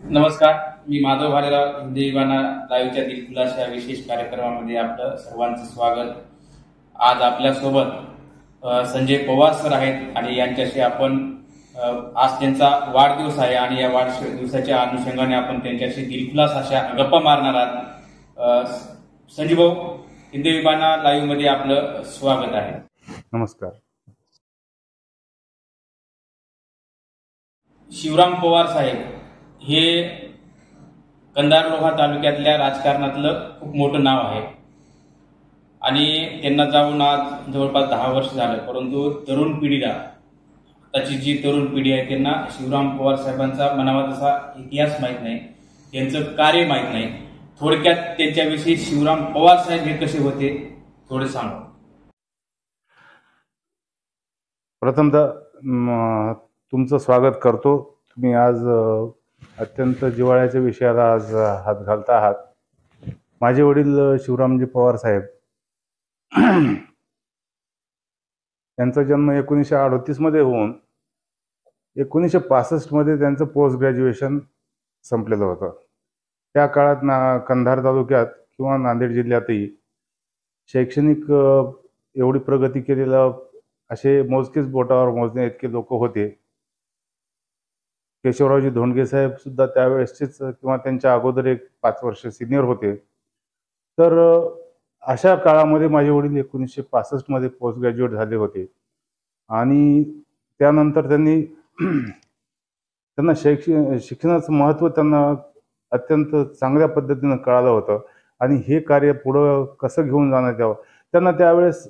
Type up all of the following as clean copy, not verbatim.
नमस्कार, मी माधव भालेराव. हिंदी विमाना लाईव्हच्या दिलखुलास या विशेष कार्यक्रमामध्ये आपलं सर्वांचं स्वागत. आज आपल्यासोबत संजय पवार सर आहेत आणि यांच्याशी आपण आज त्यांचा वाढदिवस आहे आणि या वाढदिवसाच्या अनुषंगाने आपण त्यांच्याशी दिलखुलास अशा गप्पा मारणार आहात. संजय भाऊ, हिंदी विमाना लाईव्ह मध्ये आपलं स्वागत आहे. नमस्कार. शिवराम पवार साहेब हे कंधार लोहा तालुक्यातल्या राजकारणातलं खूप मोठं नाव आहे आणि त्यांना जाऊन आज जवळपास 10 वर्ष झालं. परंतु तरुण पिढीला, आताची जी तरुण पिढी आहे त्यांना शिवराम पवार साहेबांचा म्हणावा तसा इतिहास माहीत नाही, त्यांचं कार्य माहीत नाही. थोडक्यात त्यांच्याविषयी शिवराम पवार साहेब हे कसे होते थोडे सांगा. प्रथमतः तुमचं स्वागत करतो. तुम्ही आज अत्यंत जिव्हाळ्याच्या विषयाला आज हात घालता आहात. माझे वडील शिवरामजी पवार साहेब त्यांचा जन्म 1938 मध्ये होऊन 1965 मध्ये त्यांचं पोस्ट ग्रॅज्युएशन संपलेलं होतं. त्या काळात कंधार तालुक्यात किंवा नांदेड जिल्ह्यातही शैक्षणिक एवढी प्रगती केलेलं असे मोजकेच बोटावर मोजणे इतके लोक होते. केशवरावजी धोंडगे साहेब सुद्धा त्यावेळेसचेच किंवा त्यांच्या अगोदर एक 5 वर्ष सिनियर होते. तर अशा काळामध्ये माझे वडील 1965 मध्ये पोस्ट ग्रॅज्युएट झाले होते आणि त्यानंतर त्यांना शिक्षणाचं महत्त्व त्यांना अत्यंत चांगल्या पद्धतीनं कळालं होतं आणि हे कार्य पुढं कसं घेऊन जाण्यात यावं. त्यांना त्यावेळेस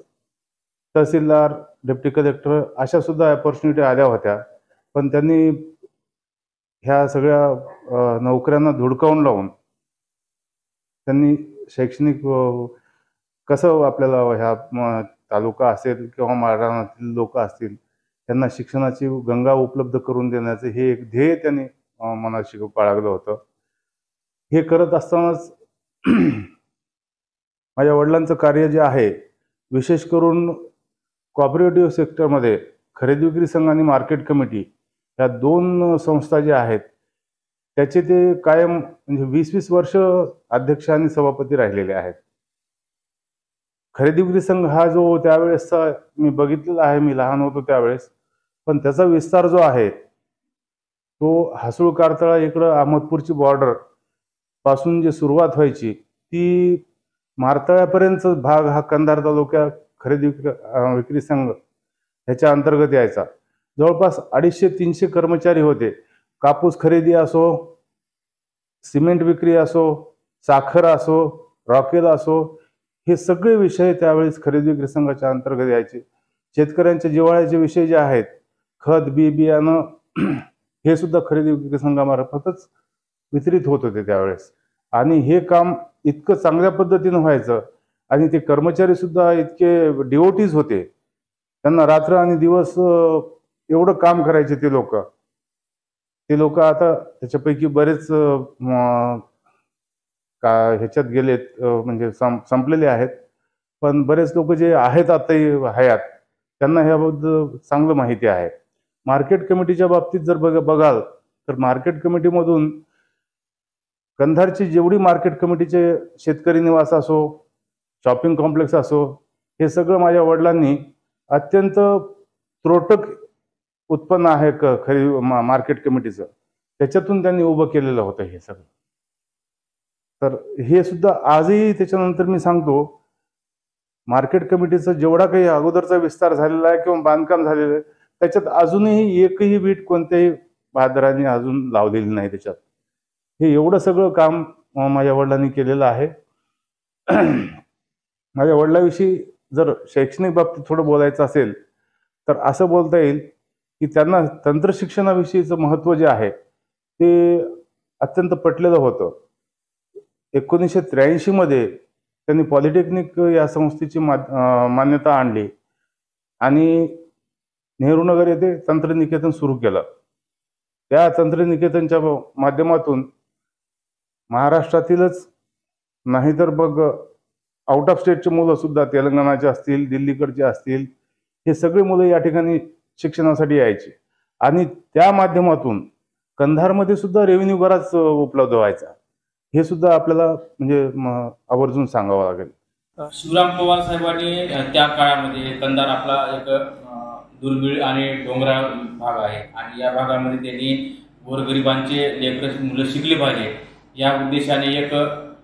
तहसीलदार, डेप्टी कलेक्टर अशा सुद्धा अपॉर्च्युनिटी आल्या होत्या, पण त्यांनी ह्या सगळ्या नोकऱ्यांना धुडकावून लावून त्यांनी शैक्षणिक कसं आपल्याला ह्या तालुका असेल किंवा महाराष्ट्रातील लोक असतील त्यांना शिक्षणाची गंगा उपलब्ध करून देण्याचं हे एक ध्येय त्यांनी मनात बाळगलं होतं. हे करत असतानाच माझ्या वडिलांचं कार्य जे आहे, विशेष करून कॉपरेटिव्ह सेक्टरमध्ये खरेदी विक्री संघ आणि मार्केट कमिटी या 2 संस्था ज्या आहेत त्याचे ते कायम म्हणजे 20-20 वर्ष अध्यक्ष आणि सभापती राहिलेले आहेत. खरेदी विक्री संघ हा जो त्यावेळेसचा मी बघितलेला आहे, मी लहान होतो त्यावेळेस, पण त्याचा विस्तार जो आहे तो हासूळ कारतळा इकडं अहमदपूरची बॉर्डर पासून जी सुरुवात व्हायची ती मारतळ्यापर्यंत भाग हा कंधार तालुक्या खरेदी विक्री संघ ह्याच्या अंतर्गत यायचा. जवळपास 250-300 कर्मचारी होते. कापूस खरेदी असो, सिमेंट विक्री असो, साखर असो, रॉकेल असो, हे सगळे विषय त्यावेळेस खरेदी विक्री संघाच्या अंतर्गत यायचे. शेतकऱ्यांच्या जिव्हाळ्याचे विषय जे आहेत, खत, बियाणं, हे सुद्धा खरेदी विक्री संघामार्फतच वितरित होत होते त्यावेळेस. आणि हे काम इतकं चांगल्या पद्धतीनं व्हायचं आणि ते कर्मचारी सुद्धा इतके डिवोटीज होते. त्यांना रात्र आणि दिवस एवढं काम करायचे ते लोक आता त्याच्यापैकी बरेच ह्याच्यात गेलेत, म्हणजे संपलेले आहेत. पण बरेच लोक जे आहेत आताही हयात त्यांना ह्याबद्दल चांगलं माहिती आहे. मार्केट कमिटीच्या बाबतीत जर बघाल तर मार्केट कमिटीमधून कंधारची जेवढी मार्केट कमिटीचे शेतकरी निवास असो, शॉपिंग कॉम्प्लेक्स असो, हे सगळं माझ्या वडिलांनी अत्यंत त्रोटक उत्पन्न आहे मार्केट कमिटीचं, त्याच्यातून त्यांनी उभं केलेलं होतं हे सगळं. तर हे सुद्धा आजही त्याच्यानंतर मी सांगतो, मार्केट कमिटीचा जेवढा काही अगोदरचा विस्तार झालेला आहे किंवा बांधकाम झालेलं आहे त्याच्यात अजूनही एकही वीट कोणत्याही बहादरांनी अजून लावलेली नाही त्याच्यात. हे एवढं सगळं काम माझ्या वडिलांनी केलेलं आहे. माझ्या वडिलांविषयी जर शैक्षणिक बाबतीत थोडं बोलायचं असेल तर असं बोलता येईल की त्यांना तंत्रशिक्षणाविषयीचं महत्त्व जे आहे ते अत्यंत पटलेलं होतं. 1983 मध्ये त्यांनी पॉलिटेक्निक या संस्थेची मान्यता आणली आणि नेहरूनगर येथे तंत्रनिकेतन सुरू केलं. त्या तंत्रनिकेतनच्या माध्यमातून महाराष्ट्रातीलच नाही तर बघ आउट ऑफ स्टेटचे मुलं सुद्धा, तेलंगणाचे असतील, दिल्लीकडचे असतील, हे सगळे मुलं या ठिकाणी शिक्षणासाठी यायचे आणि त्या माध्यमातून कंधारमध्ये सुद्धा रेव्हेन्यू बराच उपलब्ध व्हायचा. हे सुद्धा आपल्याला म्हणजे आवर्जून सांगावं लागेल. शिवराम पवार साहेबांनी त्या काळामध्ये कंधार आपला एक दुर्मिळ आणि डोंगराळ भाग आहे आणि या भागामध्ये त्यांनी गोरगरिबांचे लेकरं मुलं शिकले पाहिजे या उद्देशाने एक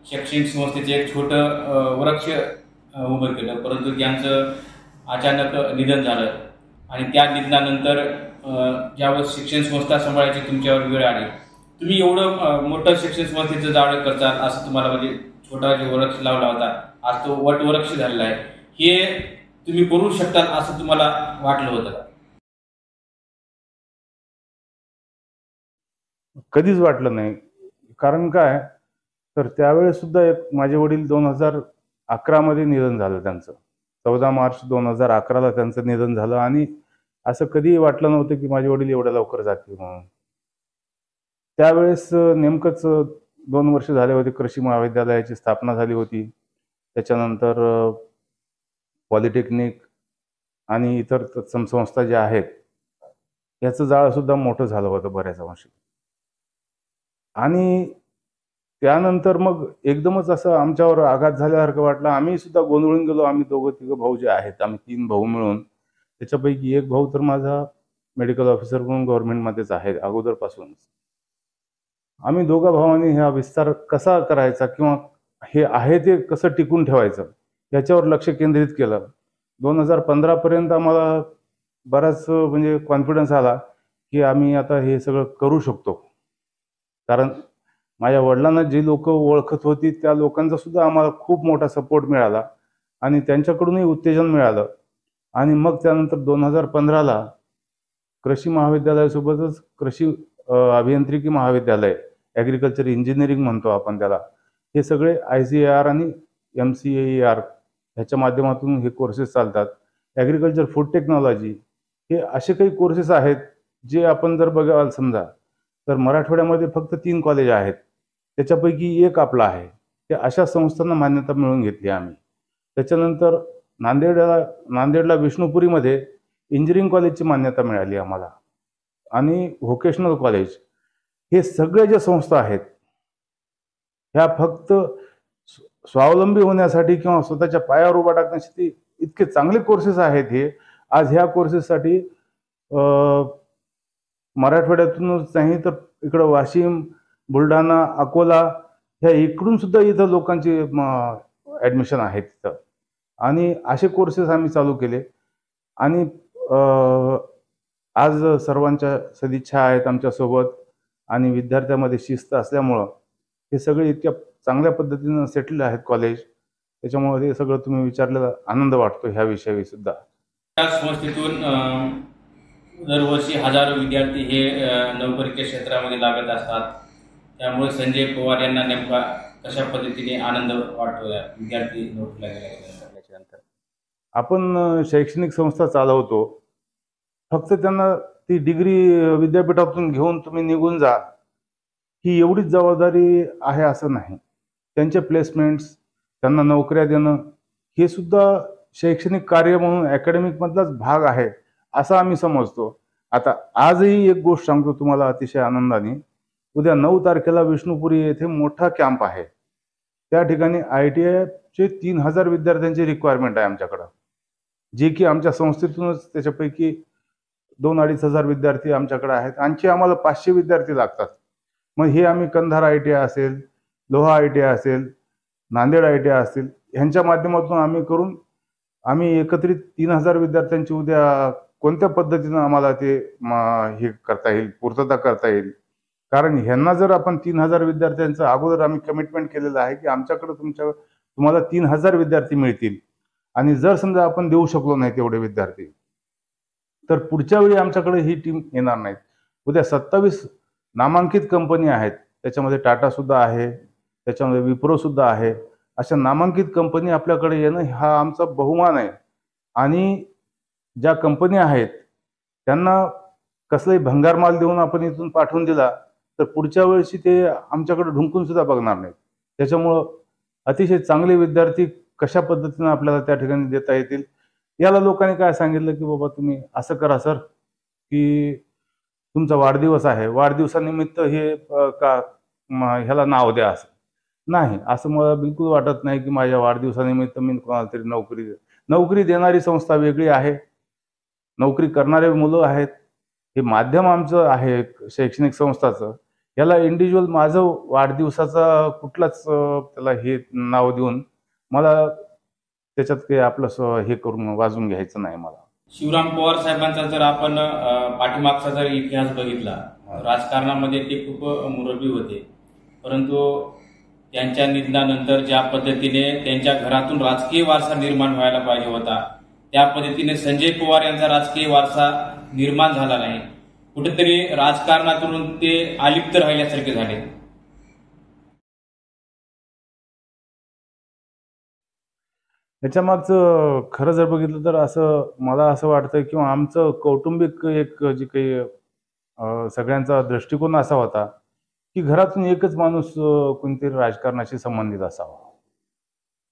शैक्षणिक संस्थेचे एक छोटं वृक्ष उभं केलं. परंतु त्यांचं अचानक निधन झालं आणि त्या निधनानंतर ज्यावेळेस शिक्षण संस्था सांभाळायची तुमच्यावर वेळ आली, तुम्ही एवढं मोठं शिक्षण संस्थेचं जाळं करताल असं तुम्हाला म्हणजे छोटा जो वृक्ष लावला होता आज तो वटवृक्ष झालेला आहे, हे तुम्ही करू शकता असं तुम्हाला वाटलं होतं का? कधीच वाटलं नाही. कारण काय तर त्यावेळेस सुद्धा एक माझे वडील 2011 मध्ये निधन झालं त्यांचं. 14 मार्च 2011ला त्यांचं निधन झालं आणि असं कधीही वाटलं नव्हतं की माझे वडील एवढ्या लवकर जातील म्हणून. त्यावेळेस नेमकंच 2 वर्ष झाले होते कृषी महाविद्यालयाची स्थापना झाली होती. त्याच्यानंतर पॉलिटेक्निक आणि इतर तत्सम संस्था ज्या आहेत याचं जाळं सुद्धा मोठं झालं होतं बऱ्याच अंशी. आणि त्यानंतर मग एकदमच असं आमच्यावर आघात झाल्यासारखं वाटलं. आम्ही सुद्धा गोंधळून गेलो. आम्ही दोघं तिघं भाऊ जे आहेत, आम्ही 3 भाऊ मिळून, त्याच्यापैकी एक भाऊ तर माझा मेडिकल ऑफिसर म्हणून गव्हर्नमेंटमध्येच आहे अगोदरपासूनच. आम्ही दोघा भावांनी हा विस्तार कसा करायचा किंवा हे आहे ते कसं टिकून ठेवायचं याच्यावर लक्ष केंद्रित केलं. 2015 पर्यंत आम्हाला बराच म्हणजे कॉन्फिडन्स आला की आम्ही आता हे सगळं करू शकतो. कारण माझ्या वडिलांना जी लोक ओळखत होती त्या लोकांचा सुद्धा आम्हाला खूप मोठा सपोर्ट मिळाला आणि त्यांच्याकडूनही उत्तेजन मिळालं. आणि मग त्यानंतर 2015ला कृषी महाविद्यालयासोबतच कृषी अभियांत्रिकी महाविद्यालय, ॲग्रिकल्चर इंजिनिअरिंग म्हणतो आपण त्याला, हे सगळे ICAR आणि MCAER ह्याच्या माध्यमातून हे कोर्सेस चालतात. ॲग्रिकल्चर फूड टेक्नॉलॉजी हे असे काही कोर्सेस आहेत जे आपण जर बघाल समजा तर मराठवाड्यामध्ये फक्त 3 कॉलेज आहेत, त्याच्यापैकी एक आपलं आहे. ते अशा संस्थांना मान्यता मिळवून घेतली आम्ही. त्याच्यानंतर नांदेडला विष्णुपुरीमध्ये इंजिनिअरिंग कॉलेजची मान्यता मिळाली आम्हाला आणि व्होकेशनल कॉलेज. हे सगळे ज्या संस्था आहेत ह्या फक्त स्वावलंबी होण्यासाठी किंवा स्वतःच्या पायावर उभा टाकण्यासाठी इतके चांगले कोर्सेस आहेत. हे आज ह्या कोर्सेससाठी मराठवाड्यातूनच नाही तर इकडं वाशिम, बुलढाणा, अकोला ह्या इकडून सुद्धा इथं लोकांची ॲडमिशन आहेत तिथं. आणि असे कोर्सेस आम्ही चालू केले आणि आज सर्वांच्या सदिच्छा आहेत आमच्यासोबत आणि विद्यार्थ्यांमध्ये शिस्त असल्यामुळं हे सगळे इतक्या चांगल्या पद्धतीनं सेटल आहेत कॉलेज. त्याच्यामुळे हे सगळं तुम्ही विचारलेला आनंद वाटतो ह्या विषयी सुद्धा. त्या संस्थेतून दरवर्षी हजारो विद्यार्थी हे नोकरीच्या क्षेत्रामध्ये लागत असतात. त्यामुळे संजय पवार यांना नेमका कशा पद्धतीने आनंद वाटतो विद्यार्थी नोकरीला गेल्यानंतर? आपण शैक्षणिक संस्था चालवतो, फक्त त्यांना ती डिग्री विद्यापीठातून घेऊन तुम्ही निघून जा ही एवढीच जबाबदारी आहे असं नाही. त्यांचे प्लेसमेंट्स, त्यांना नोकऱ्या देणं हे सुद्धा शैक्षणिक कार्य म्हणून अकॅडमिकमधलाच भाग आहे असं आम्ही समजतो. आता आजही एक गोष्ट सांगतो तुम्हाला अतिशय आनंदाने. उद्या 9 तारखेला विष्णुपुरी येथे मोठा कॅम्प आहे. त्या ठिकाणी ITIचे 3000 विद्यार्थ्यांची रिक्वायरमेंट आहे आमच्याकडं, जे की आमच्या संस्थेतूनच त्याच्यापैकी 2-2.5 हजार विद्यार्थी आमच्याकडे आहेत. आणखी आम्हाला 500 विद्यार्थी लागतात. मग हे आम्ही कंधार ITI असेल, लोहा ITI असेल, नांदेड ITI असेल ह्यांच्या माध्यमातून आम्ही करून आम्ही एकत्रित 3000 विद्यार्थ्यांची उद्या कोणत्या पद्धतीनं आम्हाला ते हे करता येईल, पूर्तता करता येईल. कारण ह्यांना जर आपण 3000 विद्यार्थ्यांचं अगोदर आम्ही कमिटमेंट केलेलं आहे की आमच्याकडे तुम्हाला 3000 विद्यार्थी मिळतील आणि जर समजा आपण देऊ शकलो नाही तेवढे विद्यार्थी तर पुढच्या वेळी आमच्याकडे ही टीम येणार नाहीत. उद्या 27 नामांकित कंपनी आहेत, त्याच्यामध्ये टाटा सुद्धा आहे, त्याच्यामध्ये विप्रो सुद्धा आहे. अशा नामांकित कंपनी आपल्याकडे येणं हा आमचा बहुमान आहे. आणि ज्या कंपनी आहेत त्यांना कसलाही भंगार माल देऊन आपण इथून पाठवून दिला तर पुढच्या वेळेस ते आमच्याकडे ढुंकून सुद्धा बघणार नाहीत. त्याच्यामुळं अतिशय चांगले विद्यार्थी कशा पद्धतीनं आपल्याला त्या ठिकाणी देता येतील याला लोकांनी काय सांगितलं की बाबा तुम्ही असं करा सर की तुमचा वाढदिवस आहे, वाढदिवसानिमित्त हे ह्याला नाव द्या असं नाही. असं मला बिलकुल वाटत नाही की माझ्या वाढदिवसानिमित्त मी कोणाला तरी नोकरी देणारी संस्था वेगळी आहे, नोकरी करणारे मुलं आहेत. हे माध्यम आमचं आहे एक शैक्षणिक संस्थाचं. याला इंडिव्हिज्युअल माझं वाढदिवसाचा कुठलाच त्याला हे नाव देऊन मला त्याच्यात काही आपलं हे करून वाजून घ्यायचं नाही मला. शिवराम पवार साहेबांचा जर आपण पाठीमागचा जर इतिहास बघितला, राजकारणामध्ये ते खूप मुरबी होते, परंतु त्यांच्या निधनानंतर ज्या पद्धतीने त्यांच्या घरातून राजकीय वारसा निर्माण व्हायला पाहिजे होता, त्या पद्धतीने संजय पवार यांचा राजकीय वारसा निर्माण झाला नाही. कुठेतरी राजकारणातून ते अलिप्त राहिल्यासारखे झाले. याच्या मागचं खरं जर बघितलं तर मला असं वाटतं किंवा आमचं कौटुंबिक एक जे काही सगळ्यांचा दृष्टिकोन असा होता की घरातून एकच माणूस कोणतरी राजकारणाशी संबंधित असावा.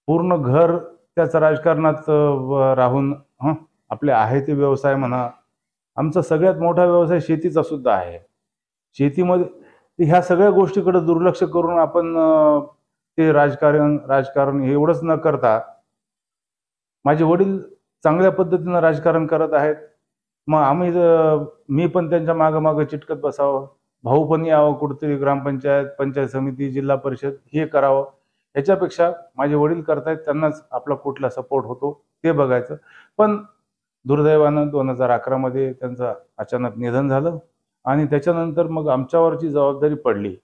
पूर्ण घर त्याचा राजकारणात राहून आपले आहे ते व्यवसाय म्हणा. आमचा सगळ्यात मोठा व्यवसाय शेतीचा सुद्धा आहे. शेतीमध्ये ह्या सगळ्या गोष्टीकडे दुर्लक्ष करून आपण ते राजकारण एवढंच न करता माझे वडील चांगल्या पद्धतीनं राजकारण करत आहेत. मग मी पण त्यांच्या मागं चिटकत बसावं, भाऊ पण यावं कुठेतरी ग्रामपंचायत, पंचायत समिती, जिल्हा परिषद हे करावं. ह्याच्यापेक्षा माझे वडील करतायत, त्यांनाच आपला कुठला सपोर्ट होतो ते बघायचं. पण दुर्दैवानं 2011 मध्ये त्यांचं अचानक निधन झालं आणि त्याच्यानंतर मग आमच्यावरची जबाबदारी पडली.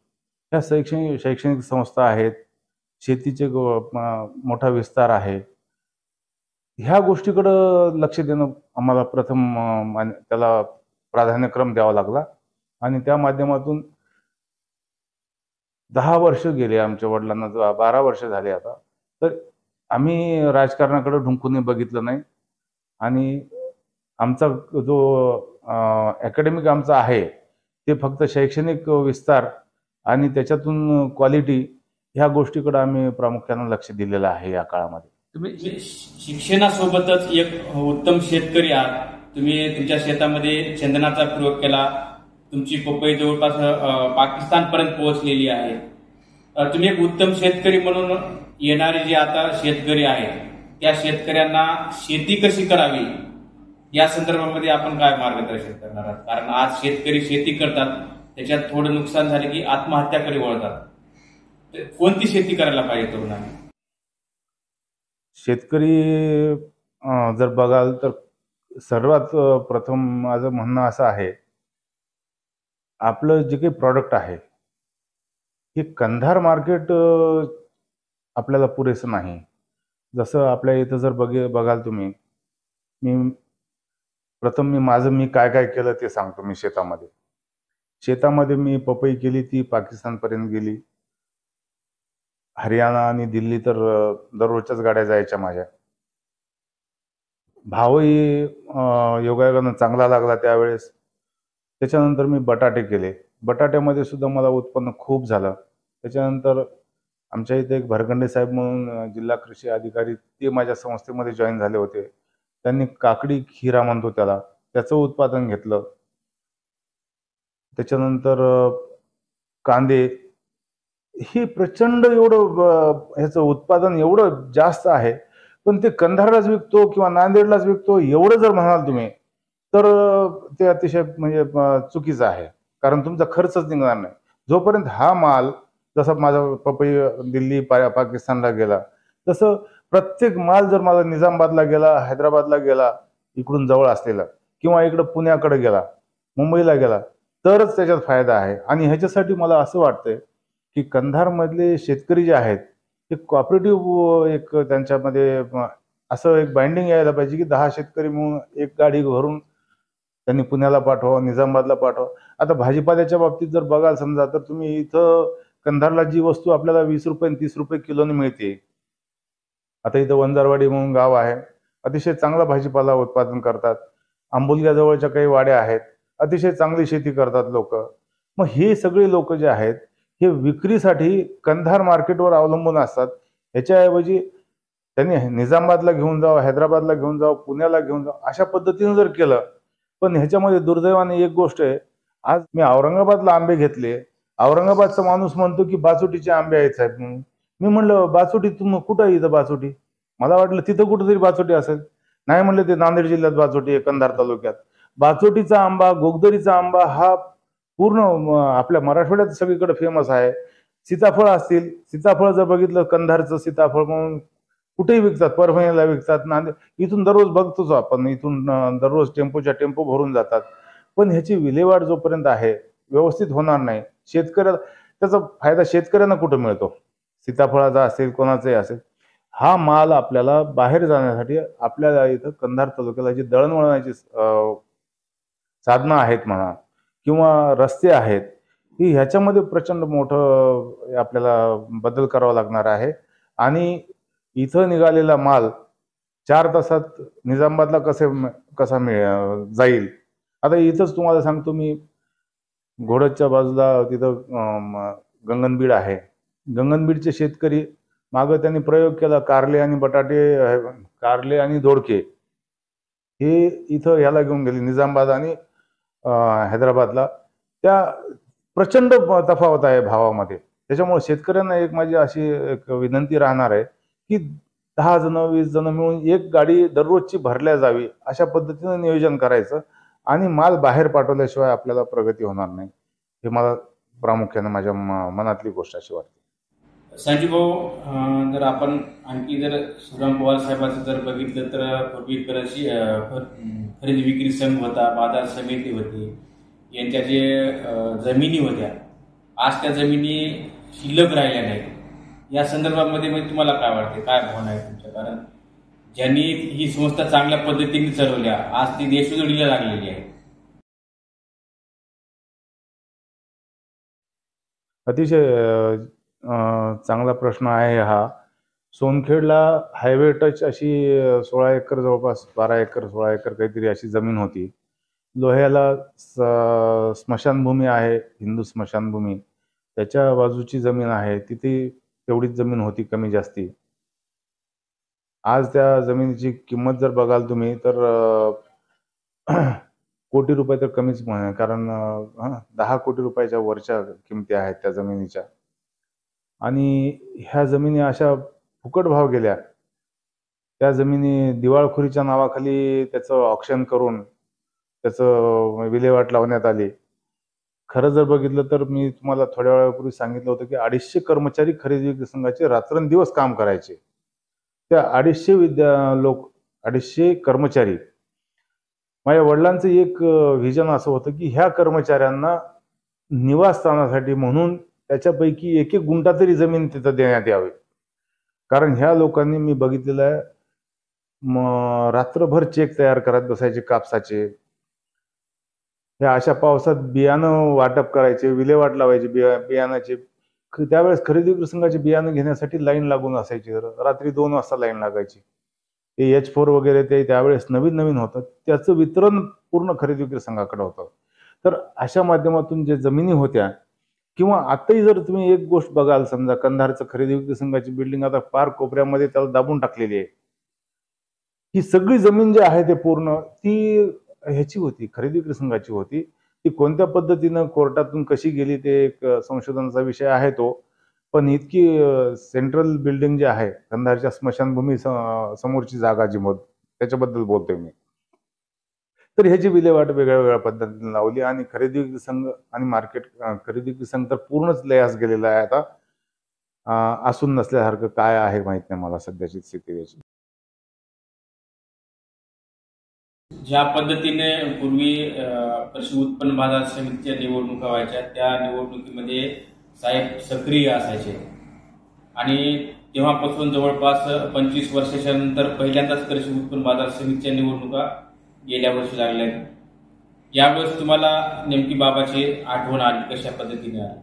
ह्या शैक्षणिक संस्था आहेत, शेतीचे मोठा विस्तार आहे. ह्या गोष्टीकडं लक्ष देणं आम्हाला प्रथम त्याला प्राधान्यक्रम द्यावा लागला आणि त्या माध्यमातून 10 वर्ष गेले आमच्या वडिलांना, 12 वर्ष झाले आता. तर आम्ही राजकारणाकडे ढुंकून बघितलं नाही आणि आमचा जो अकॅडमिक आमचा आहे ते फक्त शैक्षणिक विस्तार आणि त्याच्यातून क्वालिटी ह्या गोष्टीकडे आम्ही प्रामुख्याने लक्ष दिलेलं आहे या काळामध्ये. तुम्ही शिक्षणासोबतच एक उत्तम शेतकरी आहात. तुम्ही तुमच्या शेतामध्ये चंदनाचा प्रयोग केला. तुमची पपई जवळपास पाकिस्तानपर्यंत पोहोचलेली आहे. तुम्ही एक उत्तम शेतकरी म्हणून येणारे जे आता शेतकरी आहेत त्या शेतकऱ्यांना शेती कशी करावी या संदर्भामध्ये आपण काय मार्गदर्शन करणार आहात? कारण आज शेतकरी शेती करतात, त्याच्यात थोडं नुकसान झाले की आत्महत्याकडे वळतात. कोणती शेती करायला पाहिजे तरुणांनी? शेतकरी जर बघाल तर सर्वात प्रथम माझं म्हणणं असं आहे, आपलं जे काही प्रॉडक्ट आहे हे कंधार मार्केट आपल्याला पुरेसं नाही. जसं आपल्या इथं जर बघाल तुम्ही, मी काय काय केलं ते सांगतो. मी शेतामध्ये मी पपई केली, ती पाकिस्तानपर्यंत गेली. हरियाणा आणि दिल्ली तर दररोजच्याच गाड्या जायच्या माझ्या. भावही योगायोगानं चांगला लागला त्यावेळेस. त्याच्यानंतर मी बटाटे केले. बटाट्यामध्ये सुद्धा मला उत्पन्न खूप झालं. त्याच्यानंतर आमच्या इथे एक भरगंडे साहेब म्हणून जिल्हा कृषी अधिकारी, ते माझ्या संस्थेमध्ये जॉईन झाले होते. त्यांनी काकडी खिरा म्हणतो त्याला, त्याचं उत्पादन घेतलं. त्याच्यानंतर कांदे, हे प्रचंड एवढं ह्याचं उत्पादन एवढं जास्त आहे, पण ते कंधारलाच विकतो किंवा नांदेडलाच विकतो एवढं जर म्हणाल तुम्ही तर ते अतिशय म्हणजे चुकीचं आहे. कारण तुमचा खर्चच निघणार नाही. जोपर्यंत हा माल, जसा माझा पपई दिल्ली पाकिस्तानला गेला, तसं प्रत्येक माल जर माझा निजामाबादला गेला, हैदराबादला गेला, इकडून जवळ असलेला, किंवा इकडं पुण्याकडे गेला, मुंबईला गेला, तरच त्याच्यात फायदा आहे. आणि ह्याच्यासाठी मला असं वाटतंय की कंधारमधले शेतकरी जे आहेत ते कॉपरेटिव्ह एक त्यांच्यामध्ये असं एक बाइंडिंग यायला पाहिजे की 10 शेतकरी मिळून एक गाडी भरून त्यांनी पुण्याला पाठवा, निजामाबादला पाठवा. आता भाजीपाल्याच्या बाबतीत जर बघाल समजा, तर तुम्ही इथं कंधारला जी वस्तू आपल्याला 20 रुपये 30 रुपये किलोने मिळते, आता इथं वंजारवाडी म्हणून गाव आहे, अतिशय चांगला भाजीपाला उत्पादन करतात. आंबोलग्या जवळच्या काही वाड्या आहेत, अतिशय चांगली शेती करतात लोक. मग हे सगळे लोक जे आहेत हे विक्रीसाठी कंधार मार्केटवर अवलंबून असतात. ह्याच्याऐवजी त्यांनी निजामाबादला घेऊन जावं, हैदराबादला घेऊन जावं, पुण्याला घेऊन जावं, अशा पद्धतीने जर केलं. पण ह्याच्यामध्ये दुर्दैवाने एक गोष्ट आहे, आज मी औरंगाबादला आंबे घेतले, औरंगाबादचा माणूस म्हणतो की बासुटीचे आंबे आहेत साहेब म्हणून. मी म्हणलं बासुटी कुठं आहे इथं बासुटी? मला वाटलं तिथं कुठंतरी बासुटी असेल. नाही म्हणलं ते नांदेड जिल्ह्यात बासुटी आहे, कंधार तालुक्यात. बासुटीचा आंबा, गोगदरीचा आंबा हा पूर्ण आपल्या मराठवाड्यात सगळीकडे फेमस आहे. सीताफळ असतील, सीताफळ जर बघितलं कंधारचं सीताफळ म्हणून कुठेही विकतात, परभणीला विकतात, नांदेड इथून दररोज बघतोच आपण, इथून दररोज टेम्पोच्या टेम्पो भरून जातात. पण ह्याची विल्हेवाट जोपर्यंत आहे व्यवस्थित होणार नाही. शेतकऱ्याला त्याचा फायदा शेतकऱ्यांना कुठं मिळतो? सीताफळाचा असेल, कोणाचाही असेल, हा माल आपल्याला बाहेर जाण्यासाठी आपल्याला इथं कंधार तालुक्याला जी दळणवळणाची साधनं आहेत म्हणा किंवा रस्ते आहेत, की ह्याच्यामध्ये प्रचंड मोठं आपल्याला बदल करावा लागणार आहे. आणि इथं निघालेला माल 4 तासात निजामाबादला कसा जाईल? आता इथंच तुम्हाला सांगतो मी, घोडदच्या बाजूला तिथं गंगनबीड आहे. गंगनबीडचे शेतकरी मागं त्यांनी प्रयोग केला, कारले आणि बटाटे, कारले आणि दोडके हे इथं ह्याला घेऊन गेले निजामाबाद आणि हैदराबादला. त्या प्रचंड तफावत आहे भावामध्ये. त्याच्यामुळे शेतकऱ्यांना माझी अशी एक विनंती राहणार आहे की 10 जण 20 जण मिळून एक गाडी दररोजची भरल्या जावी, अशा पद्धतीनं नियोजन करायचं आणि माल बाहेर पाठवल्याशिवाय आपल्याला प्रगती होणार नाही. हे मला प्रामुख्याने माझ्या मनातली गोष्ट अशी वाटते. संजीव भाऊ, जर आपण आणखी जर शिवराम पवार साहेबांचं जर बघितलं तर पूर्वी खरेदी विक्री संघ होता, बाजार समिती होती, यांच्या जे जमिनी होत्या, आज त्या जमिनी शिल्लक राहिल्या नाहीत. या संदर्भामध्ये म्हणजे तुम्हाला काय वाटते, काय भावना आहे तुमच्या? कारण ज्यांनी ही संस्था चांगल्या पद्धतीने चालवल्या, आज ती देशोधडीला लागलेली आहे. अतिशय चांगला प्रश्न आहे हा. सोनखेडला हायवे टच अशी 16 एकर, जवळपास 12 एकर 16 एकर काहीतरी अशी जमीन होती. लोह्याला स्मशानभूमी आहे, हिंदू स्मशानभूमी, त्याच्या बाजूची जमीन आहे, तिथे तेवढीच जमीन होती कमी जास्ती. आज त्या जमिनीची किंमत जर बघाल तुम्ही तर कोटी रुपये तर कमीच म्हणा, कारण 10 कोटी रुपयाच्या वरच्या किमती आहेत त्या जमिनीच्या. आणि ह्या जमिनी अशा फुकट भाव गेल्या. त्या जमिनी दिवाळखोरीच्या नावाखाली त्याचं ऑक्शन करून त्याचं विल्हेवाट लावण्यात आली. खरं जर बघितलं तर मी तुम्हाला थोड्या वेळापूर्वी सांगितलं होतं की 250 कर्मचारी खरेदी विक्री संघाचे रात्रंदिवस काम करायचे. त्या 250 कर्मचारी, माझ्या वडिलांचं एक व्हिजन असं होतं की ह्या कर्मचाऱ्यांना निवासस्थानासाठी म्हणून त्याच्यापैकी एक गुंठा तरी जमीन तिथं देण्यात यावी. कारण ह्या लोकांनी, मी बघितलेलं आहे, रात्रभर चेक तयार करत बसायचे कापसाचे. ह्या अशा पावसात बियाणं वाटप करायचे, विल्हेवाट लावायचे बियाणाचे. त्यावेळेस खरेदी विक्री संघाचे बियाणं घेण्यासाठी लाईन लागून असायची, रात्री 2 वाजता लाईन लागायची. ते H4 वगैरे ते त्यावेळेस नवीन नवीन होतं, त्याचं वितरण पूर्ण खरेदी विक्री संघाकडे होतं. तर अशा माध्यमातून जे जमिनी होत्या, किंवा आताही जर तुम्ही एक गोष्ट बघाल, समजा कंधारचं खरेदी विक्री संघाची बिल्डिंग आता फार कोपऱ्यामध्ये त्याला दाबून टाकलेली आहे. ही सगळी जमीन जी आहे ते पूर्ण ती ह्याची होती, खरेदी विक्री संघाची होती. ती कोणत्या पद्धतीनं कोर्टातून कशी गेली ते एक संशोधनाचा विषय आहे तो. पण इतकी सेंट्रल बिल्डिंग जी आहे, कंधारच्या स्मशानभूमी समोरची जागा जी त्याच्याबद्दल बोलतोय मी, तर ह्याची विल्हेवाट वेगळ्या वेगळ्या पद्धतीने लावली. आणि खरेदी विक्री संघ आणि मार्केट, खरेदी विक्री संघ तर पूर्णच लयास गेलेला आहे आता. असून नसल्यासारखं काय आहे माहित नाही मला सध्याची स्थिती याची. ज्या पद्धतीने पूर्वी कृषी उत्पन्न बाजार समितीच्या निवडणुका व्हायच्या, त्या निवडणुकीमध्ये साहेब सक्रिय असायचे आणि तेव्हापासून जवळपास 25 वर्षाच्या नंतर पहिल्यांदाच कृषी उत्पन्न बाजार समितीच्या निवडणुका गेल्या वर्षी लागल्या. यावेळेस तुम्हाला नेमकी बाबाची आठवण आली, कशा पद्धतीने आली?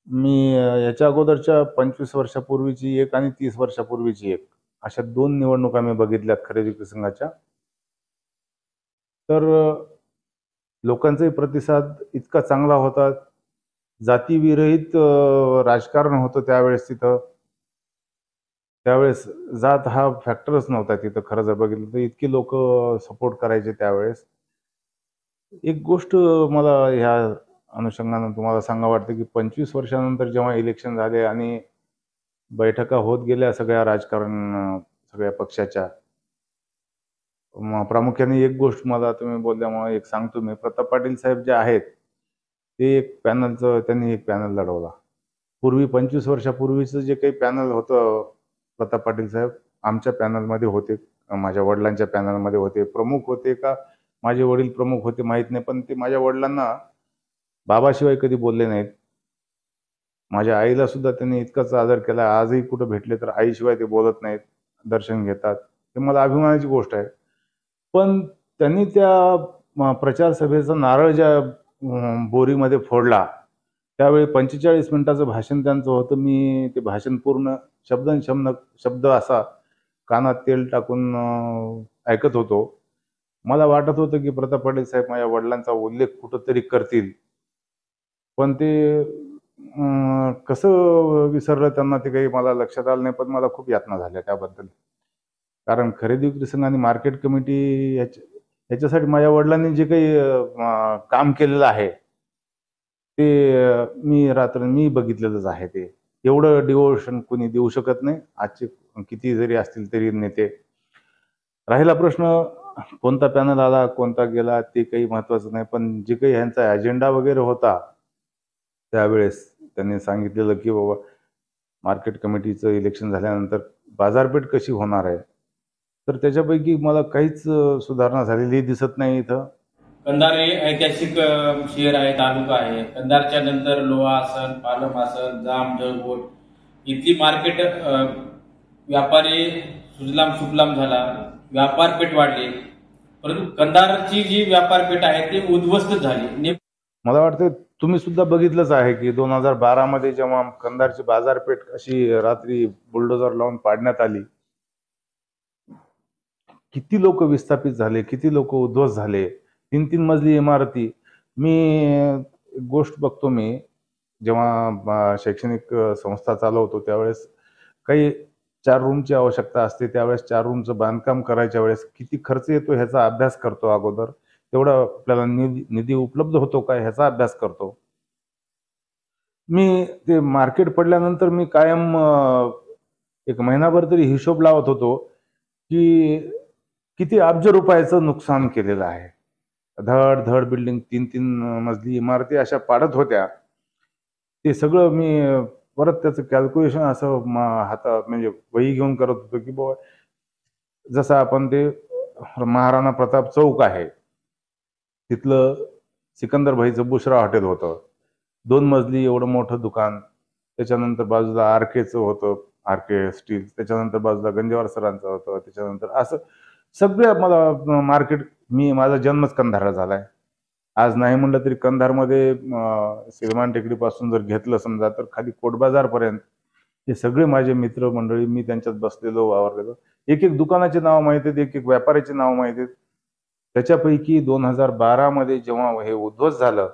मी याच्या अगोदरच्या 25 वर्षापूर्वीची एक आणि 30 वर्षापूर्वीची एक, अशा 2 निवडणुका मी बघितल्यात खरेदी विक्री संघाच्या. तर लोकांचाही प्रतिसाद इतका चांगला होता. जातीविरहित राजकारण होतं त्यावेळेस तिथं. त्यावेळेस जात हा फॅक्टरच नव्हता तिथं. खरं जर बघितलं तर इतकी लोक सपोर्ट करायचे त्यावेळेस. एक गोष्ट मला ह्या अनुषंगानं तुम्हाला सांगा वाटतं की 25 वर्षानंतर जेव्हा इलेक्शन झाले आणि बैठका होत गेल्या सगळ्या सगळ्या पक्षाच्या, प्रामुख्याने एक गोष्ट मला तुम्ही बोलल्यामुळे एक सांगतो मी. प्रताप पाटील साहेब जे आहेत, ते त्यांनी एक पॅनल लढवला. पूर्वी 25 वर्षापूर्वीचं जे काही पॅनल होतं, प्रताप पाटील साहेब आमच्या पॅनलमध्ये होते, माझ्या वडिलांच्या पॅनलमध्ये होते. प्रमुख होते का माझे वडील प्रमुख होते माहीत नाही, पण ते माझ्या वडिलांना बाबाशिवाय कधी बोलले नाहीत. माझ्या आईला सुद्धा त्यांनी इतकाच आदर केला. आजही कुठं भेटले तर आईशिवाय ते बोलत नाहीत, दर्शन घेतात. हे मला अभिमानाची गोष्ट आहे. पण त्यांनी त्या प्रचार सभेचा नारळ ज्या बोरीमध्ये फोडला, त्यावेळी 45 मिनिटाचं भाषण त्यांचं होतं. मी ते भाषण पूर्ण शब्द असा कानात तेल टाकून ऐकत होतो. मला वाटत होतं की प्रताप पाटील साहेब माझ्या वडिलांचा उल्लेख कुठंतरी करतील, पण ते कसं विसरलं त्यांना ते काही मला लक्षात आलं नाही. पण मला खूप यातना झाल्या त्याबद्दल. कारण खरेदी विक्री संघ आणि मार्केट कमिटी याच्यासाठी माझ्या वडिलांनी जे काही काम केलेलं आहे, ते मी बघितलेलंच आहे. ते एवढं डिवोशन कोणी देऊ शकत नाही, आजचे किती जरी असतील तरी नेते. राहिला प्रश्न कोणता पॅनल आला कोणता गेला ते काही महत्वाचं नाही, पण जे काही ह्यांचा अजेंडा वगैरे होता त्यावेळेस त्यांनी सांगितलेलं की बाबा मार्केट कमिटीचं इलेक्शन झाल्यानंतर बाजारपेठ कशी होणार आहे, तर त्याच्यापैकी मला काहीच सुधारणा झालेली दिसत नाही इथं. कंधार हे ऐतिहासिक शहर आहे, तालुका आहे. कंधारच्या नंतर लोहा आसन, पालम आसन, जाम, जळकोट इथली मार्केट व्यापारी सुजलाम सुफलाम झाला, व्यापारपेठ वाढली. परंतु कंधारची जी व्यापारपेठ आहे ती उद्ध्वस्त झाली. मला वाटतं तुम्ही सुद्धा बघितलंच आहे की 2012 मध्ये जेव्हा कंधारची बाजारपेठ अशी रात्री बुलडोजर लावून पाडण्यात आली, किती लोक विस्थापित झाले, किती लोक उद्ध्वस्त झाले. 3-3 मजली इमारती. एक गोष्ट बघतो मी, जेव्हा शैक्षणिक संस्था चालवतो त्यावेळेस काही 4 रूमची आवश्यकता असते. त्यावेळेस 4 रूमचं बांधकाम करायच्या वेळेस किती खर्च येतो ह्याचा अभ्यास करतो अगोदर. तेवढा आपल्याला निधी उपलब्ध होतो का ह्याचा अभ्यास करतो. मी ते मार्केट पडल्यानंतर मी कायम एक महिनाभर तरी हिशोब लावत होतो की किती अब्ज रुपयाचं नुकसान केलेलं आहे. धड धड बिल्डिंग 3-3 मजली इमारती अशा पाडत होत्या. ते सगळं मी परत त्याचं कॅल्क्युलेशन असं हातात म्हणजे वही घेऊन करत होतो की बाबा जसं आपण ते महाराणा प्रताप चौक आहे, तिथलं सिकंदर भाईचं बुशरा हॉटेल होतं. 2 मजली एवढं मोठं दुकान. त्याच्यानंतर बाजूला आरकेचं होतं, आरके स्टील. त्याच्यानंतर बाजूला गंजेवार सरांचं होतं. त्याच्यानंतर असं सगळं मला मार्केट. माझा जन्मच कंधारला झालाय. आज नाही म्हणलं तरी कंधारमध्ये सिरमान टेकडीपासून जर घेतलं समजा तर खाली कोटबाजारपर्यंत हे सगळे माझे मित्र मंडळी. मी त्यांच्यात बसलेलो, वावरलेलो. एक एक दुकानाचे नाव माहिती आहेत, एक एक व्यापाऱ्याचे नाव माहिती आहेत. त्याच्यापैकी 2012 मध्ये जेव्हा हे उद्ध्वस्त झालं,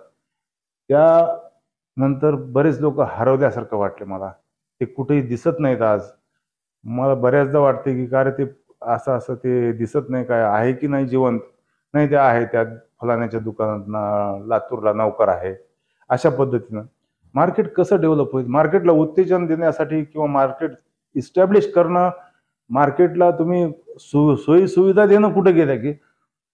त्यानंतर बरेच लोक हरवल्यासारखं वाटले मला. ते कुठेही दिसत नाहीत आज. मला बऱ्याचदा वाटते की काय ते असं ते दिसत नाही, काय आहे की नाही जिवंत. नाही, ते आहे. त्या फलाण्याच्या दुकानात लातूरला नौकर आहे. अशा पद्धतीनं मार्केट कसं डेव्हलप होईल, मार्केटला उत्तेजन देण्यासाठी किंवा मार्केट इस्टॅब्लिश करणं, मार्केटला तुम्ही सोयी सुविधा देणं कुठे गेल्या की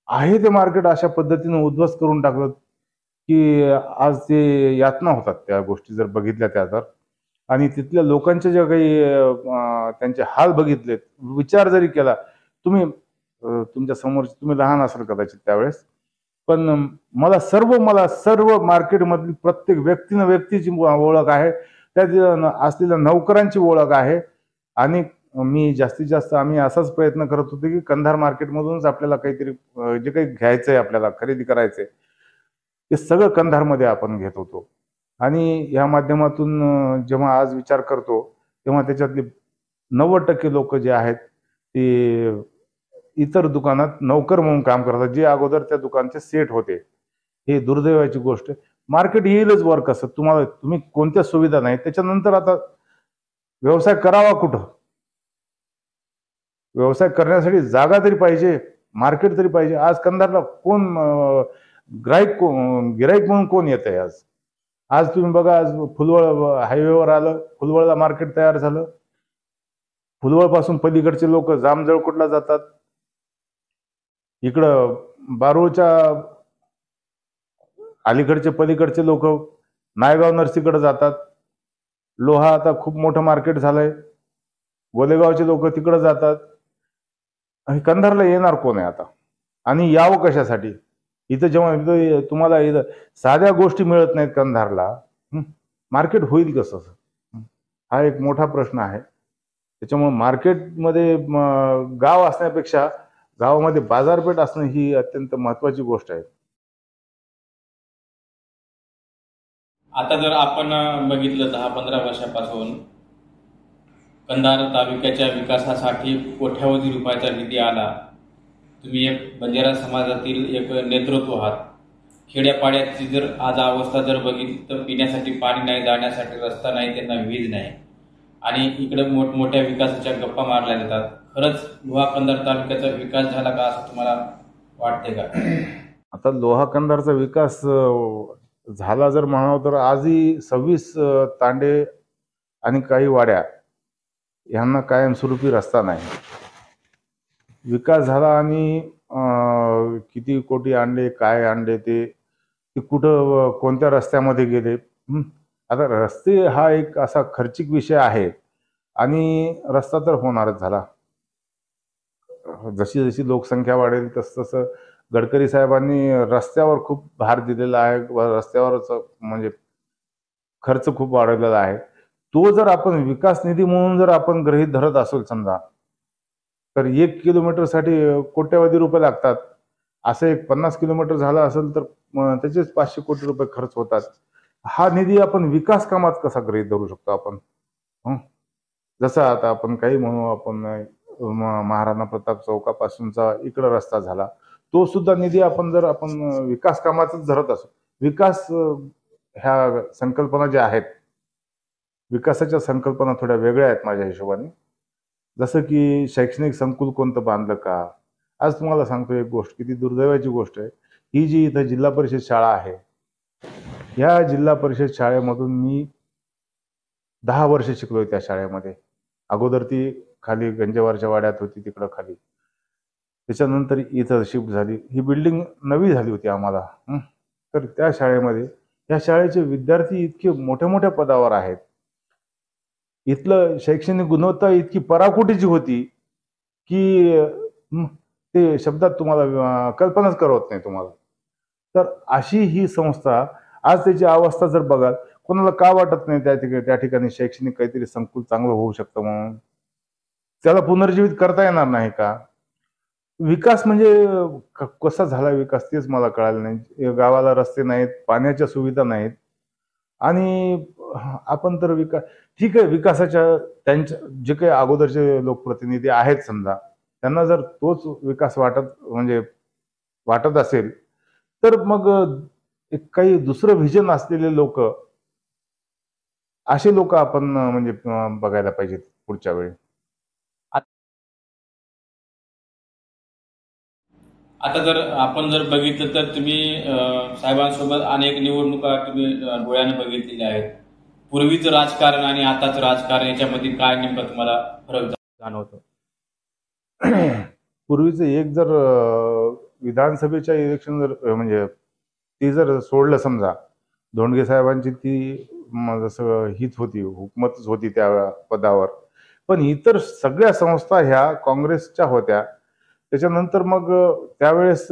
आहे ते मार्केट अशा पद्धतीनं उद्ध्वस्त करून टाकलं की आज ते यातना होतात त्या गोष्टी जर बघितल्या त्या तर. आणि तिथल्या लोकांच्या ज्या काही त्यांचे हाल बघितलेत, विचार जरी केला तुम्ही, तुमच्या समोर तुम्ही लहान असाल कदाचित त्यावेळेस, पण मला सर्व मार्केटमधली प्रत्येक व्यक्तीची ओळख आहे, त्यात असलेल्या नौकरांची ओळख आहे. आणि मी जास्तीत जास्त आम्ही असाच प्रयत्न करत होतो की कंधार मार्केटमधूनच आपल्याला काहीतरी जे काही घ्यायचंय, आपल्याला खरेदी करायचंय, ते सगळं कंधारमध्ये आपण घेत होतो. आणि या माध्यमातून जेव्हा आज विचार करतो तेव्हा त्याच्यातले 90% लोक जे आहेत ते इतर दुकानात नौकर म्हणून काम करतात, जे अगोदर त्या दुकानचे सेट होते. हे दुर्दैवाची गोष्ट. मार्केट येईलच वर कसं, तुम्ही कोणत्या सुविधा नाही, त्याच्यानंतर आता व्यवसाय करावा कुठं. व्यवसाय करण्यासाठी जागा तरी पाहिजे, मार्केट तरी पाहिजे. आज कंधारला कोण गिराईक म्हणून कोण येत आहे आज? आज तुम्ही बघा, आज फुलवळ हायवेवर आलं, फुलवळला मार्केट तयार झालं. फुलवळपासून पलीकडचे लोक जामजळकोटला जातात. इकडं बारूळच्या अलीकडचे पलीकडचे लोक नायगाव नर्सीकडे जातात. लोहा आता खूप मोठं मार्केट झालंय, गोलेगावचे लोक तिकडे जातात. कंधारला येणार कोण आहे आता? आणि यावं कशासाठी? इथं जेव्हा तुम्हाला इथं साध्या गोष्टी मिळत नाहीत कंधारला, मार्केट होईल कसं? हा एक मोठा प्रश्न आहे. त्याच्यामुळे मार्केटमध्ये गाव असण्यापेक्षा गावामध्ये बाजारपेठ असणं ही अत्यंत महत्वाची गोष्ट आहे. आता जर आपण बघितलं 10-15 वर्षापासून कंधार तालुक्याच्या विकासासाठी कोट्यावधी रुपयाचा निधी आला. तुम्ही एक बंजारा समाजातील एक नेतृत्व आहात. खेड्यापाड्याची जर आज अवस्था जर बघितली तर पिण्यासाठी पाणी नाही, जाण्यासाठी रस्ता नाही, त्यांना वीज नाही, आणि इकडे मोठमोठ्या विकासाच्या गप्पा मारल्या जातात. खरंच लोहा कंधार तालुक्याचा विकास झाला का असं तुम्हाला वाटते का? आता लोहा कंधारचा विकास झाला जर म्हणावं तर आजही 26 तांडे आणि काही वाड्या यांना कायमस्वरूपी रस्ता नाही. विकास झाला आणि किती कोटी आणले, काय आणले, ते कुठं कोणत्या रस्त्यामध्ये गेले. आता रस्ते हा एक असा खर्चिक विषय आहे आणि रस्ता तर होणारच झाला. जशी जशी लोकसंख्या वाढेल तसं गडकरी साहेबांनी रस्त्यावर खूप भार दिलेला आहे. रस्त्यावरच म्हणजे खर्च खूप वाढवलेला आहे. तो जर आपण विकास निधी म्हणून जर आपण गृहीत धरत असेल समजा, तर 1 किलोमीटरसाठी कोट्यवधी रुपये लागतात. असं एक 50 किलोमीटर झालं असेल तर त्याचेच 500 कोटी रुपये खर्च होतात. हा निधी आपण विकास कामात कसा गृहीत धरू शकतो आपण? जसं आता आपण काही म्हणू, आपण महाराणा प्रताप चौकापासूनचा इकडं रस्ता झाला, तो सुद्धा निधी आपण जर आपण विकास कामातच धरत असो. विकास ह्या संकल्पना ज्या आहेत, विकासाच्या संकल्पना थोड्या वेगळ्या आहेत माझ्या हिशोबाने. जसं की शैक्षणिक संकुल कोणतं बांधलं का? आज तुम्हाला सांगतो एक गोष्ट, किती दुर्दैवाची गोष्ट आहे. ही जी इथं जिल्हा परिषद शाळा आहे, या जिल्हा परिषद शाळेमधून मी 10 वर्ष शिकलोय त्या शाळेमध्ये. अगोदर ती खाली गंजेवारच्या वाड्यात होती, तिकडं खाली. त्याच्यानंतर इथं शिफ्ट झाली. ही बिल्डिंग नवी झाली होती आम्हाला. तर त्या शाळेमध्ये या शाळेचे विद्यार्थी इतके मोठ्या मोठ्या पदावर आहेत. इथलं शैक्षणिक गुणवत्ता इतकी पराकोटीची होती की ते शब्दात तुम्हाला कल्पनाच करवत नाही तुम्हाला. तर अशी ही संस्था आज त्याची अवस्था जर बघाल, कोणाला का वाटत नाही त्या ठिकाणी शैक्षणिक काहीतरी संकुल चांगलं होऊ शकतं म्हणून? त्याला पुनर्जीवित करता येणार नाही का? विकास म्हणजे कसा झाला विकास तेच मला कळालं नाही. गावाला रस्ते नाहीत, पाण्याच्या सुविधा नाहीत, आणि आपण तर ठीक आहे, विकासाच्या त्यांच्या जे काही अगोदरचे लोकप्रतिनिधी आहेत समजा, त्यांना जर तोच विकास वाटत असेल तर मग काही दुसरं व्हिजन असलेले लोक, असे लोक आपण बघायला पाहिजेत पुढच्या वेळी. आता जर आपण जर बघितलं तर तुम्ही साहेबांसोबत अनेक निवडणुका तुम्ही डोळ्याने बघितलेल्या आहेत. पूर्वीचं राजकारण आणि आताचं राजकारण याच्यामध्ये काय नेमकं तुम्हाला फरक जाणवतो? पूर्वीचं एक जर विधानसभेच्या इलेक्शन जर ती जर सोडलं समजा, धोंडगे साहेबांची ती जसं हीच होती, हुकूमतच होती त्या पदावर, पण इतर सगळ्या संस्था ह्या काँग्रेसच्या होत्या. त्याच्यानंतर मग त्यावेळेस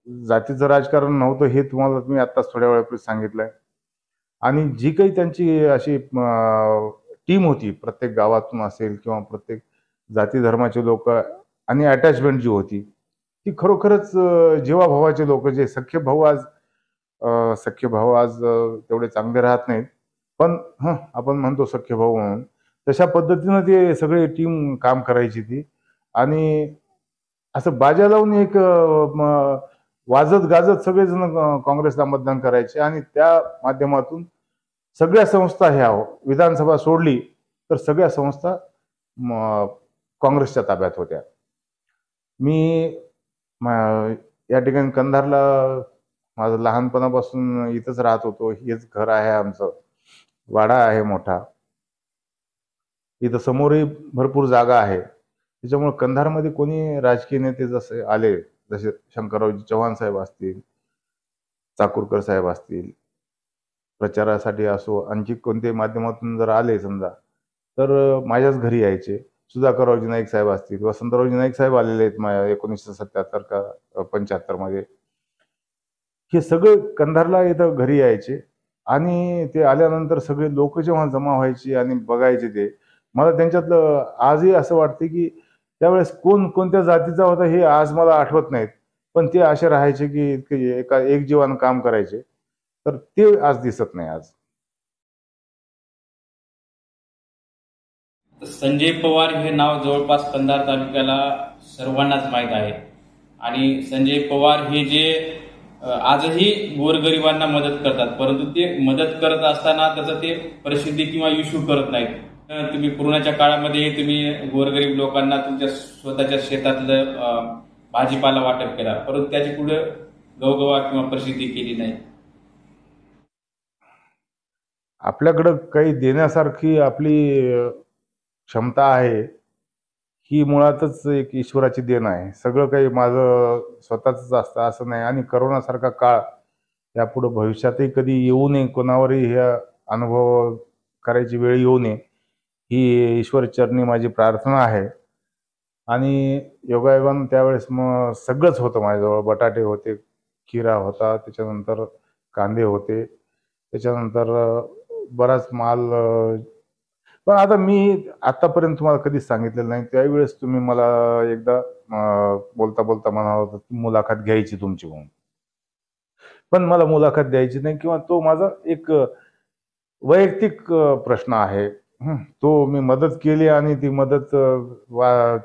जातीचं राजकारण नव्हतं, हे तुम्हाला मी आत्ताच थोड्या वेळापूर्वी सांगितलंय. आणि जी काही त्यांची अशी टीम होती, प्रत्येक गावातून असेल किंवा प्रत्येक जाती धर्माचे लोक, आणि अटॅचमेंट जी होती ती खरोखरच जीवाभावाचे लोक, जे सख्खे भाऊ आज तेवढे चांगले राहत नाहीत, पण आपण म्हणतो सख्खे भाऊ म्हणून, तशा पद्धतीनं ते सगळे टीम काम करायची ती. आणि असं बाजा लावून एक वाजत गाजत सगळेजण काँग्रेसला मतदान करायचे, आणि त्या माध्यमातून सगळ्या संस्था ह्या, विधानसभा सोडली तर सगळ्या संस्था काँग्रेसच्या ताब्यात होत्या. मी या ठिकाणी कंधारला माझं लहानपणापासून इथंच राहत होतो. हेच घर आहे आमचं. वाडा आहे मोठा. इथं समोरही भरपूर जागा आहे. त्याच्यामुळे कंधारमध्ये कोणी राजकीय नेते जसे आले, जसे शंकररावजी चव्हाण साहेब असतील, चाकूरकर साहेब असतील, प्रचारासाठी असो, आणखी कोणत्याही माध्यमातून जर आले समजा, तर माझ्याच घरी यायचे. सुधाकररावजी नाईक साहेब असतील, वसंतरावजी नाईक साहेब आलेले आहेत 1977 का 75 मध्ये. हे सगळे कंधारला इथं घरी यायचे आणि ते आल्यानंतर सगळे लोक जेव्हा जमा व्हायची आणि बघायचे ते, मला त्यांच्यातलं आजही असं वाटते की त्यावेळेस कोण कोणत्या जातीचा होता हे आज मला आठवत नाहीत, पण ते असे राहायचे की एका एक जीवानं काम करायचे. तर ते आज दिसत नाही आज. संजय पवार हे नाव जवळपास कंधार तालुक्याला सर्वांनाच माहीत आहे आणि संजय पवार हे जे आजही गोरगरिबांना मदत करतात, परंतु ते मदत करत असताना त्याचं ते प्रसिद्धी किंवा इश्यू करत नाहीत. तुम्ही कोरोनाच्या काळामध्ये तुम्ही गोरगरीब लोकांना तुमच्या स्वतःच्या शेतातलं भाजीपाला वाटप केला, परंतु त्याची पुढे गवगवा किंवा प्रसिद्धी केली नाही. आपल्याकडं काही देण्यासारखी आपली क्षमता आहे, ही मुळातच एक ईश्वराची देण आहे. सगळं काही माझं स्वतःच असतं असं नाही. आणि करोनासारखा काळ यापुढे भविष्यातही कधी येऊ नये, कोणावरही हे अनुभव करायची वेळ येऊ नये, ही ईश्वरचरणी माझी प्रार्थना आहे. आणि योगायोगानं त्यावेळेस मग सगळंच होतं माझ्याजवळ. बटाटे होते, खिरा होता, त्याच्यानंतर कांदे होते, त्याच्यानंतर बराच माल. पण आता मी आतापर्यंत तुम्हाला कधीच सांगितलेलं नाही. त्यावेळेस तुम्ही मला एकदा बोलता बोलता म्हणाला होता की मुलाखत घ्यायची तुमची म्हणून, पण मला मुलाखत द्यायची नाही किंवा तो माझा एक वैयक्तिक प्रश्न आहे. तो मी मदत केली आणि ती मदत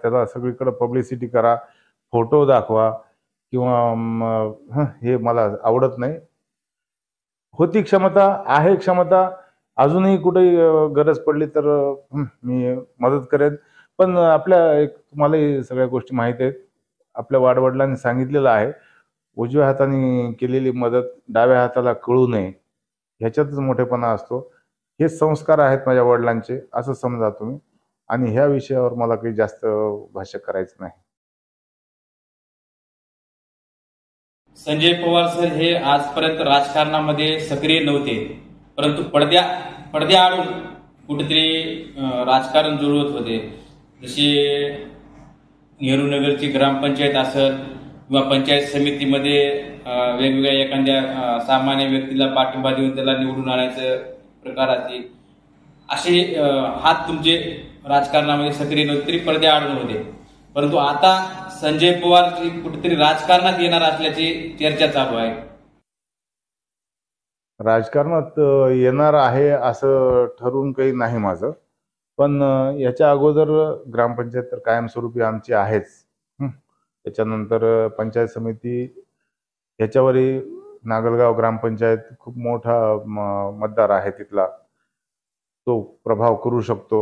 त्याला सगळीकडे पब्लिसिटी करा, फोटो दाखवा किंवा हे मला आवडत नाही. होती क्षमता, आहे क्षमता, अजूनही कुठेही गरज पडली तर मी मदत करेन. पण आपल्या तुम्हालाही सगळ्या गोष्टी माहीत आहेत. आपल्या वाडवडिलांनी सांगितलेलं आहे, उजव्या हाताने केलेली मदत डाव्या हाताला कळू नये, ह्याच्यातच मोठेपणा असतो. हे संस्कार आहेत माझ्या वडिलांचे, असं समजा तुम्ही. आणि ह्या विषयावर मला काही जास्त भाष्य करायचं नाही. संजय पवार सर हे आजपर्यंत राजकारणामध्ये सक्रिय नव्हते, परंतु पडद्याआडून कुठेतरी राजकारण जुळवत होते. जसे नेहरू नगरची ग्रामपंचायत असत किंवा पंचायत समितीमध्ये वेगवेगळ्या एखाद्या सामान्य व्यक्तीला पाठिंबा देऊन त्याला निवडून आणायचं प्रकार असतील, असे हात तुमचे राजकारणामध्ये सक्रिय नव्हते तरी पडद्याआडून होते. परंतु आता संजय पवार कुठेतरी राजकारणात येणार असल्याची चर्चा चालू आहे. राजकारणात येणार आहे असं ठरवून काही नाही माझं. पण याच्या अगोदर ग्रामपंचायत तर कायमस्वरूपी आमची आहेच. त्याच्यानंतर पंचायत समिती, ह्याच्यावरही नागलगाव ग्रामपंचायत खूप मोठा मतदार आहे तिथला, तो प्रभाव करू शकतो.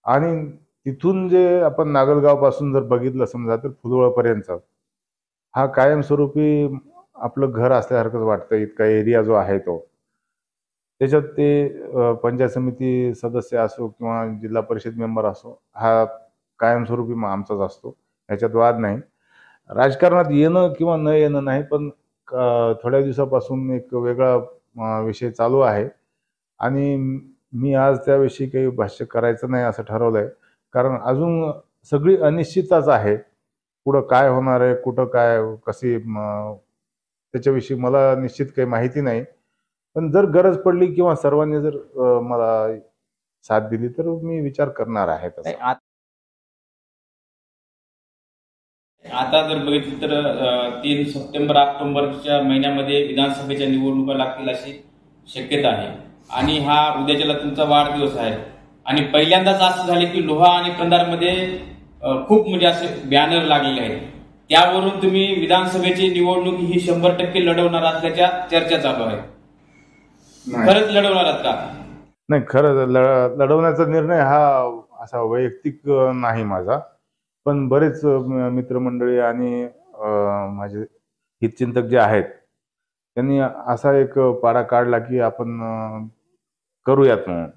आणि तिथून जे आपण नागलगाव पासून जर बघितलं समजा तर फुलवळपर्यंत हा कायमस्वरूपी आपलं घर असल्यासारखंच वाटतं. इतका एरिया जो आहे तो, त्याच्यात ते पंचायत समिती सदस्य असो किंवा जिल्हा परिषद मेंबर असो, हा कायमस्वरूपी आमचाच असतो, ह्याच्यात वाद नाही. राजकारणात येणं किंवा न येणं नाही, पण थोड्या दिवसापासून एक वेगळा विषय चालू आहे आणि मी आज त्याविषयी काही भाष्य करायचं नाही असं ठरवलंय. कारण अजून सगळी अनिश्चितताच आहे. पुढं काय होणार आहे, कुठं काय कशी, त्याच्याविषयी मला निश्चित काही माहिती नाही. पण जर गरज पडली किंवा सर्वांनी जर मला साथ दिली तर मी विचार करणार आहे तसा. आता जर बघितलं तर 3 सप्टेंबर ऑक्टोबरच्या महिन्यामध्ये विधानसभेच्या निवडणुका लागतील अशी शक्यता आहे. आणि हा उद्याच्याला तुमचा वाढदिवस आहे. आणि पहिल्यांदाच असं झाले की लोहा आणि कंधारमध्ये खूप म्हणजे असे बॅनर लागलेले आहेत. त्यावरून तुम्ही विधानसभेची निवडणूक ही 100% लढवणार असल्याच्या चर्चा चालू आहे. खरंच लढवणार आहात का? नाही, खरं लढवण्याचा निर्णय हा असा वैयक्तिक नाही माझा. पण बरेच मित्रमंडळी आणि माझे हितचिंतक जे आहेत त्यांनी असा एक पाडा काढला की आपण करूयात म्हणून.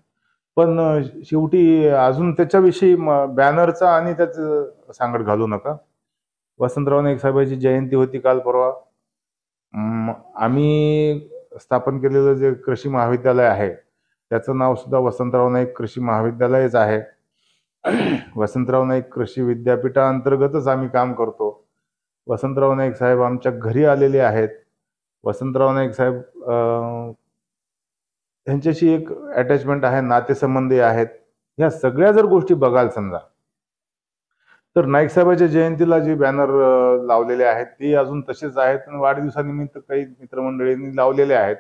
पण शेवटी अजून त्याच्याविषयी बॅनरचा आणि त्याचं सांगड घालू नका. वसंतराव नाईक साहेबांची जयंती होती काल परवा. आम्ही स्थापन केलेलं जे कृषी महाविद्यालय आहे त्याचं नाव सुद्धा वसंतराव नाईक कृषी महाविद्यालयच आहे. वसंतराव नाईक कृषी विद्यापीठाअंतर्गतच आम्ही काम करतो. वसंतराव नाईक साहेब आमच्या घरी आलेले आहेत. वसंतराव नाईक साहेब त्यांच्याशी एक अटॅचमेंट आहे, नातेसंबंधी आहेत. ह्या सगळ्या जर गोष्टी बघाल समजा तर नाईक साहेबाच्या जयंतीला जे बॅनर लावलेले आहेत ते अजून तसेच आहेत आणि वाढदिवसानिमित्त काही मित्रमंडळींनी लावलेले आहेत.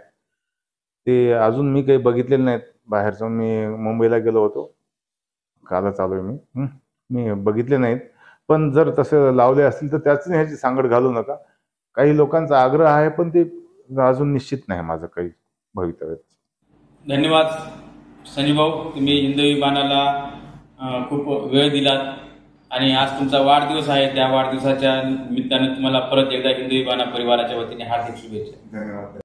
ते अजून मी काही बघितलेले नाहीत. बाहेर जाऊन मी मुंबईला गेलो होतो, कालच आलोय मी बघितले नाहीत. पण जर तसे लावले असतील तर त्याच ह्याची सांगड घालू नका. काही लोकांचा आग्रह आहे पण ते अजून निश्चित नाही माझं काही भवितव्य. धन्यवाद संजीव भाऊ, तुम्ही हिंदू विमानाला खूप वेळ दिलात आणि आज तुमचा वाढदिवस आहे. त्या वाढदिवसाच्या निमित्ताने तुम्हाला परत एकदा हिंदू विमाना परिवाराच्या वतीने हार्दिक शुभेच्छा. धन्यवाद.